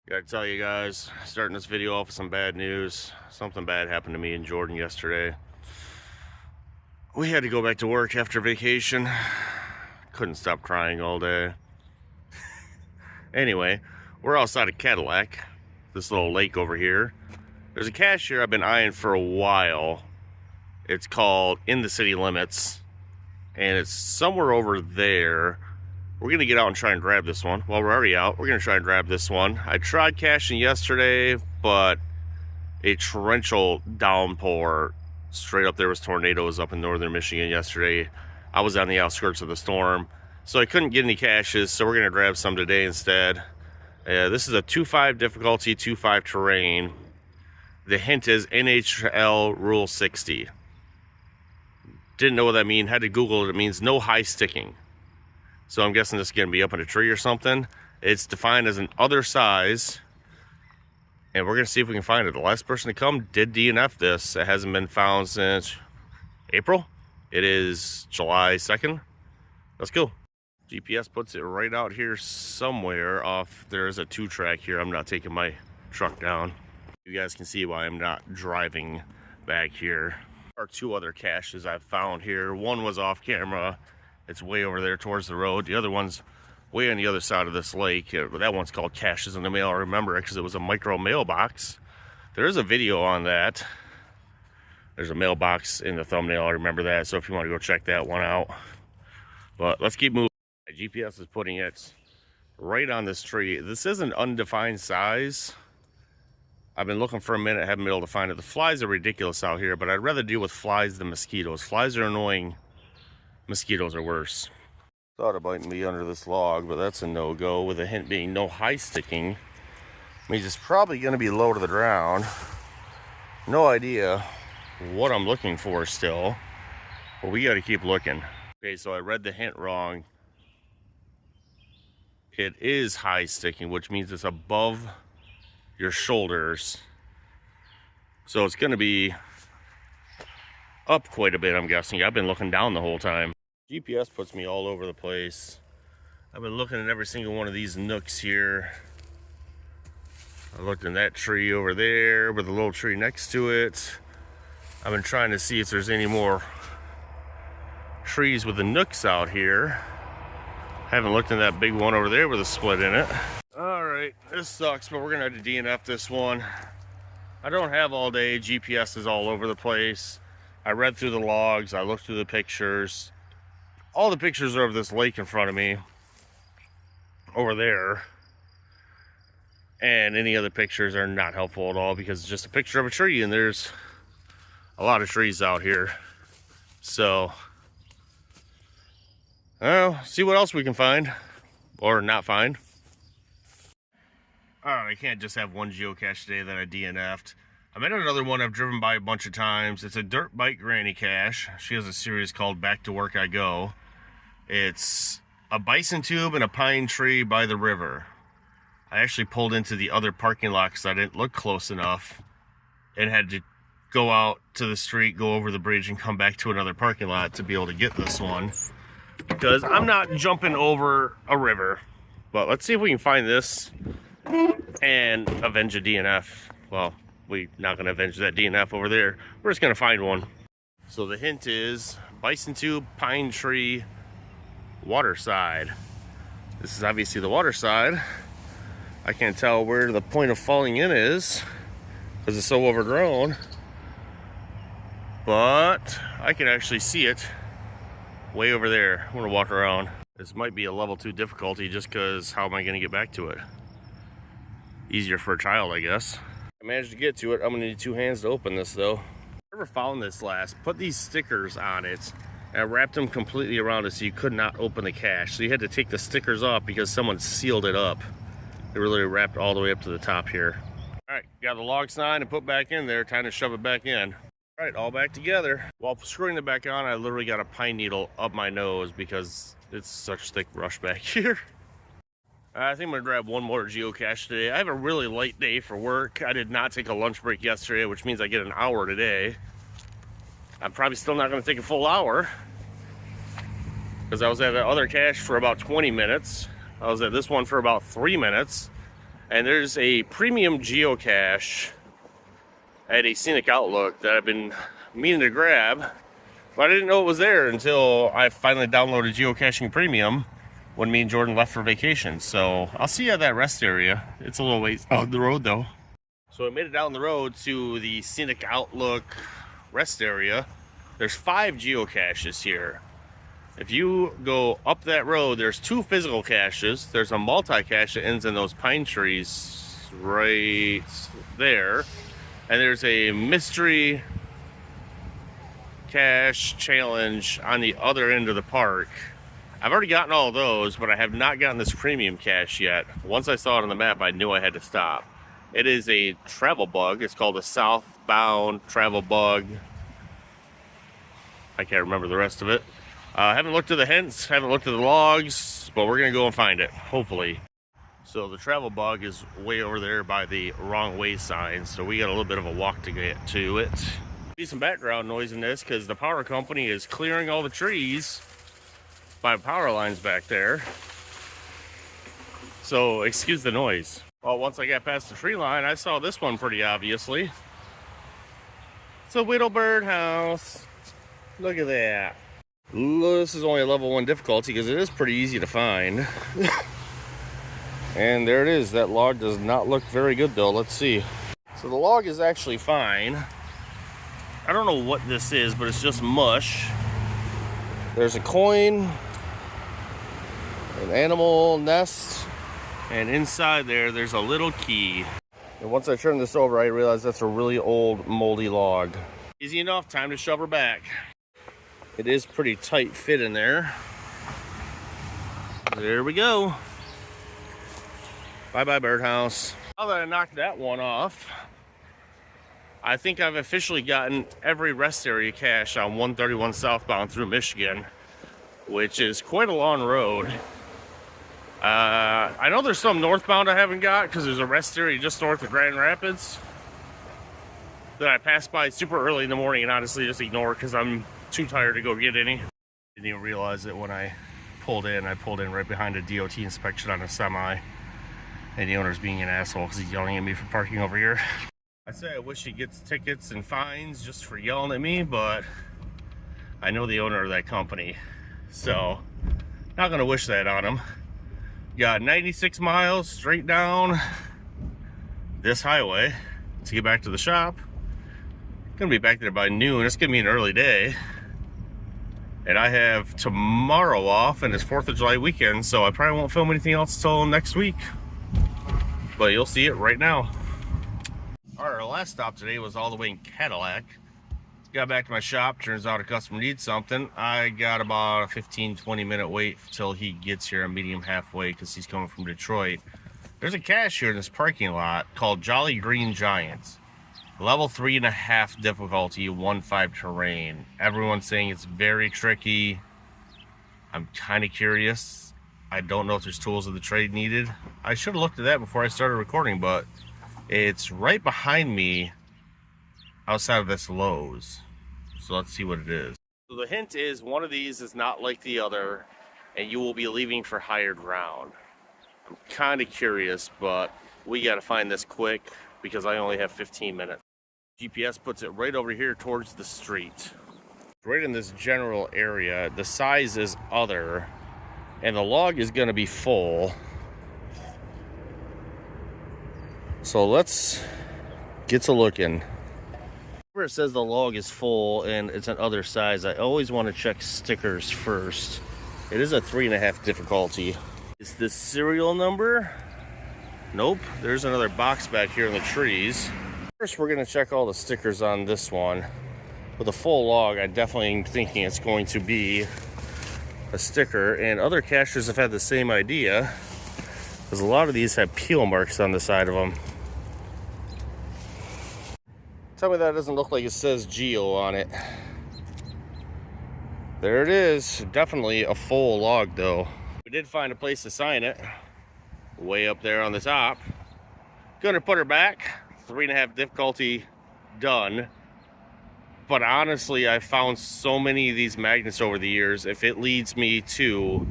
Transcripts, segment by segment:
Gotta tell you guys, starting this video off with some bad news. Something bad happened to me and Jordan yesterday. We had to go back to work after vacation. Couldn't stop crying all day. Anyway, we're outside of Cadillac, this little lake over here. There's a cache here I've been eyeing for a while. It's called In the City Limits, and it's somewhere over there. We're gonna get out and try and grab this one. Well, we're already out. We're gonna try and grab this one. I tried caching yesterday, but a torrential downpour straight up. There was tornadoes up in northern Michigan yesterday. I was on the outskirts of the storm, so I couldn't get any caches, so we're gonna grab some today instead. This is a 2.5 difficulty, 2.5 terrain. The hint is NHL Rule 60. Didn't know what that means, had to Google it. It means no high sticking. So I'm guessing this is going to be up in a tree or something. It's defined as an other size. And we're going to see if we can find it. The last person to come did DNF this. It hasn't been found since April. It is July 2nd. Let's go. GPS puts it right out here somewhere off. There is a 2-track here. I'm not taking my truck down. You guys can see why I'm not driving back here. There are 2 other caches I've found here. One was off camera. It's way over there towards the road. The other one's way on the other side of this lake. That one's called Caches in the Mail. I remember it because it was a micro mailbox. There is a video on that. There's a mailbox in the thumbnail. I remember that. So if you want to go check that one out. But let's keep moving. My GPS is putting it right on this tree. This is an undefined size. I've been looking for a minute. Haven't been able to find it. The flies are ridiculous out here, but I'd rather deal with flies than mosquitoes. Flies are annoying. Mosquitoes are worse. Thought of biting me under this log, but that's a no-go, with a hint being no high sticking. Means it's probably going to be low to the ground. No idea what I'm looking for still, but we got to keep looking. Okay, so I read the hint wrong. It is high sticking, which means it's above your shoulders. So it's going to be up quite a bit, I'm guessing. I've been looking down the whole time. GPS puts me all over the place. I've been looking at every single one of these nooks here. I looked in that tree over there with a little tree next to it. I've been trying to see if there's any more trees with the nooks out here. Haven't looked in that big one over there with a split in it. All right, this sucks, but we're gonna have to DNF this one. I don't have all day. GPS is all over the place. I read through the logs. I looked through the pictures. All the pictures are of this lake in front of me over there, and any other pictures are not helpful at all because it's just a picture of a tree, and there's a lot of trees out here. So see what else we can find or not find. I can't just have one geocache today that I DNF'd. I met another one I've driven by a bunch of times. It's a Dirtbike Granny cache. She has a series called Back to Work I Go. It's a bison tube and a pine tree by the river. I actually pulled into the other parking lot because I didn't look close enough and had to go out to the street, go over the bridge, and come back to another parking lot to be able to get this one because I'm not jumping over a river. But let's see if we can find this and avenge a DNF. Well, we're not going to avenge that DNF over there. We're just going to find one. So the hint is bison tube, pine tree, water side. This is obviously the water side. I can't tell where the point of falling in is because it's so overgrown. But I can actually see it way over there. I'm going to walk around. This might be a level 2 difficulty just because how am I going to get back to it? Easier for a child, I guess. I managed to get to it. I'm gonna need 2 hands to open this though. Whoever found this last, put these stickers on it and I wrapped them completely around it so you could not open the cache. So you had to take the stickers off because someone sealed it up. They were literally wrapped all the way up to the top here. All right, got the log sign and put back in there. Time to shove it back in. All right, all back together. While screwing it back on, I literally got a pine needle up my nose because it's such thick brush back here. I think I'm gonna grab one more geocache today. I have a really light day for work. I did not take a lunch break yesterday, which means I get an hour today. I'm probably still not gonna take a full hour because I was at the other cache for about 20 minutes. I was at this one for about 3 minutes. And there's a premium geocache at a scenic outlook that I've been meaning to grab, but I didn't know it was there until I finally downloaded Geocaching Premium when me and Jordan left for vacation. So I'll see you at that rest area. It's a little ways out the road though. So I made it down the road to the scenic outlook rest area. There's 5 geocaches here. If you go up that road, there's 2 physical caches. There's a multi-cache that ends in those pine trees right there. And there's a mystery cache challenge on the other end of the park. I've already gotten all of those, but I have not gotten this premium cache yet. Once I saw it on the map, I knew I had to stop. It is a travel bug. It's called a Southbound Travel Bug. I can't remember the rest of it. Haven't looked at the hints, haven't looked at the logs, but we're gonna go and find it, hopefully. So the travel bug is way over there by the wrong way sign, so we got a little bit of a walk to get to it. See some background noise in this because the power company is clearing all the trees by power lines back there. So excuse the noise. Well, once I got past the tree line, I saw this one pretty obviously. It's a whittle bird house. Look at that. This is only a level 1 difficulty because it is pretty easy to find. And there it is. That log does not look very good though. Let's see. So the log is actually fine. I don't know what this is, but it's just mush. There's a coin, an animal nest, and inside there's a little key. And once I turn this over, I realize that's a really old moldy log. Easy enough, time to shove her back. It is pretty tight fit in there. There we go. Bye-bye birdhouse. Now that I knocked that one off, I think I've officially gotten every rest area cache on 131 southbound through Michigan, which is quite a long road. I know there's some northbound I haven't got because there's a rest area just north of Grand Rapids that I passed by super early in the morning and honestly just ignore because I'm too tired to go get any. Didn't even realize it when I pulled in. I pulled in right behind a DOT inspection on a semi, and the owner's being an asshole because he's yelling at me for parking over here. I say I wish he gets tickets and fines just for yelling at me, but I know the owner of that company, so not gonna wish that on him. Got 96 miles straight down this highway to get back to the shop. Gonna be back there by noon. It's gonna be an early day. And I have tomorrow off and it's 4th of July weekend, so I probably won't film anything else until next week. But you'll see it right now. Alright, our last stop today was all the way in Cadillac. Got back to my shop, turns out a customer needs something. I got about a 15-20 minute wait till he gets here. I'm meeting him halfway because he's coming from Detroit. There's a cache here in this parking lot called Jolly Green Giants. Level 3.5 difficulty, 1.5 terrain. Everyone's saying it's very tricky. I'm kind of curious. I don't know if there's tools of the trade needed. I should have looked at that before I started recording, but it's right behind me outside of this Lowe's. So let's see what it is. So the hint is one of these is not like the other, and you will be leaving for higher ground. I'm kind of curious, but we got to find this quick because I only have 15 minutes. GPS puts it right over here towards the street. Right in this general area. The size is other, and the log is going to be full. So let's get to looking. Where it says the log is full and it's an other size, I always want to check stickers first. It is a 3.5 difficulty. Is this serial number? Nope. There's another box back here in the trees. First, we're going to check all the stickers on this one. With a full log, I definitely am thinking it's going to be a sticker. And other caches have had the same idea, because a lot of these have peel marks on the side of them. Tell me that doesn't look like it says Geo on it. There it is. Definitely a full log, though. We did find a place to sign it. Way up there on the top. Gonna put her back. 3.5 difficulty done. But honestly, I've found so many of these magnets over the years. If it leads me to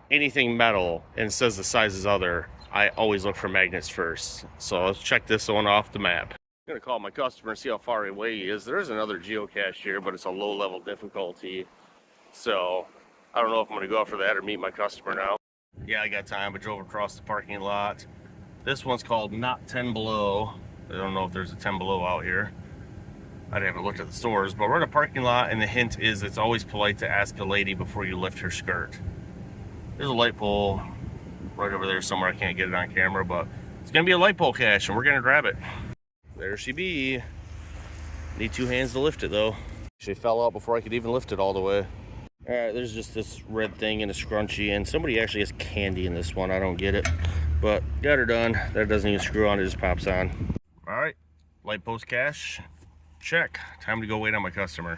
anything metal and says the size is other, I always look for magnets first. So let's check this one off the map. I'm gonna call my customer and see how far away he is. There is another geocache here, but it's a low level difficulty. So I don't know if I'm gonna go out for that or meet my customer now. Yeah, I got time. I drove across the parking lot. This one's called Not 10 Below. I don't know if there's a 10 Below out here. I haven't looked at the stores, but we're in a parking lot, and the hint is it's always polite to ask a lady before you lift her skirt. There's a light pole right over there somewhere. I can't get it on camera, but it's gonna be a light pole cache, and we're gonna grab it. There she be. Need 2 hands to lift it though. She fell out before I could even lift it all the way. All right, there's just this red thing in a scrunchie, and somebody actually has candy in this one. I don't get it, but got her done. That doesn't even screw on, it just pops on. All right, light post cache. Check. Time to go wait on my customer.